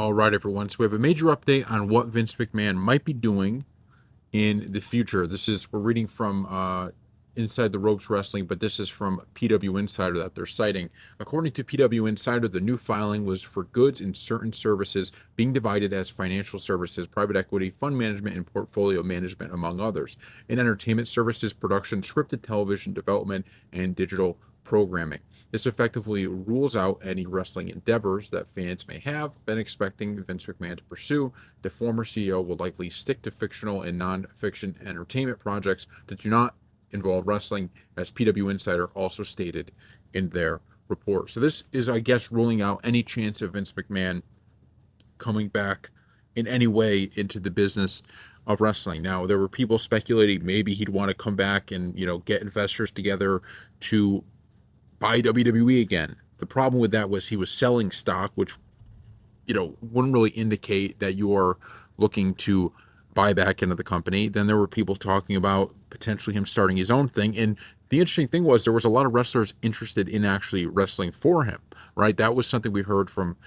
All right, everyone. So we have a major update on what Vince McMahon might be doing in the future. We're reading from Inside the Ropes Wrestling, but this is from PW Insider that they're citing. According to PW Insider, the new filing was for goods and certain services being divided as financial services, private equity, fund management, and portfolio management, among others. In entertainment services, production, scripted television development, and digital programming. This effectively rules out any wrestling endeavors that fans may have been expecting Vince McMahon to pursue. The former CEO will likely stick to fictional and non-fiction entertainment projects that do not involve wrestling, as PW Insider also stated in their report. So this is, I guess, ruling out any chance of Vince McMahon coming back in any way into the business of wrestling. Now, there were people speculating maybe he'd want to come back and, get investors together to buy WWE again. The problem with that was he was selling stock, which, wouldn't really indicate that you're looking to buy back into the company. Then there were people talking about potentially him starting his own thing. And the interesting thing was there was a lot of wrestlers interested in actually wrestling for him, right? That was something we heard from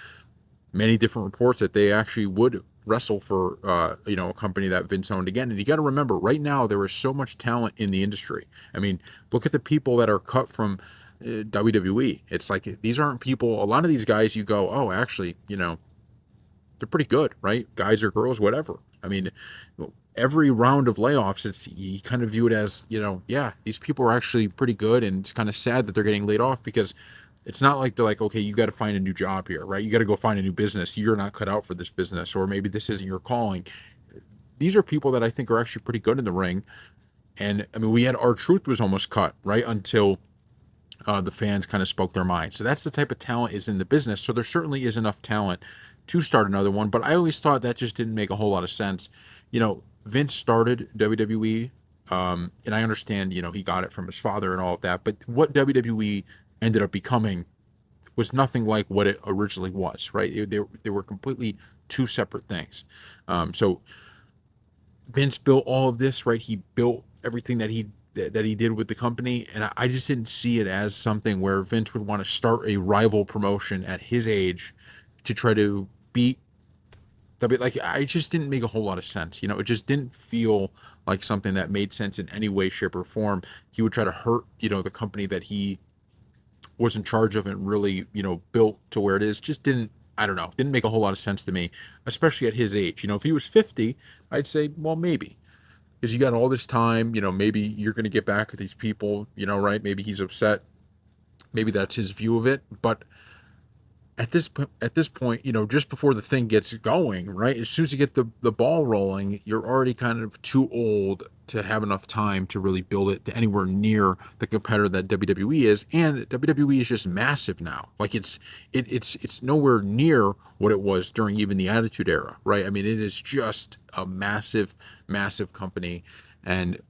many different reports that they actually would wrestle for, a company that Vince owned again. And you got to remember, right now, there is so much talent in the industry. I mean, look at the people that are cut from WWE. It's like these aren't people. A lot of these guys, you go, oh, actually, they're pretty good, right? Guys or girls, whatever. I mean, every round of layoffs, you kind of view it as, yeah, these people are actually pretty good, and it's kind of sad that they're getting laid off because it's not like they're like, okay, you got to find a new job here, right? You got to go find a new business. You're not cut out for this business, or maybe this isn't your calling. These are people that I think are actually pretty good in the ring. And I mean, we had R-Truth was almost cut, right? Until the fans kind of spoke their mind. So that's the type of talent is in the business. So there certainly is enough talent to start another one. But I always thought that just didn't make a whole lot of sense. Vince started WWE, and I understand, he got it from his father and all of that. But what WWE ended up becoming was nothing like what it originally was, right? They were completely two separate things. So Vince built all of this, right? He built everything that he did with the company, and I just didn't see it as something where Vince would want to start a rival promotion at his age to try to beat W. Like, I just didn't make a whole lot of sense. It just didn't feel like something that made sense in any way, shape, or form. He would try to hurt, the company that he was in charge of and really, built to where it is. Just didn't. I don't know. Didn't make a whole lot of sense to me, especially at his age. If he was 50, I'd say, well, maybe because you got all this time, maybe you're going to get back with these people, right? Maybe he's upset. Maybe that's his view of it. But at this point, just before the thing gets going, right? As soon as you get the ball rolling, you're already kind of too old to have enough time to really build it to anywhere near the competitor that WWE is. And WWE is just massive now. Like it's nowhere near what it was during even the Attitude Era, right? I mean, it is just a massive, massive company. And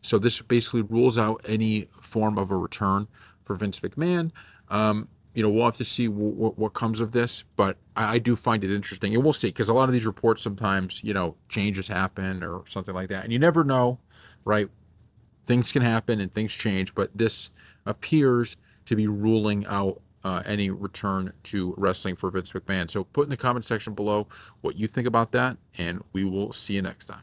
so this basically rules out any form of a return for Vince McMahon. We'll have to see what comes of this, but I do find it interesting, and we'll see, because a lot of these reports sometimes, changes happen or something like that, and you never know, right? Things can happen and things change, but this appears to be ruling out any return to wrestling for Vince McMahon. So put in the comment section below what you think about that, and we will see you next time.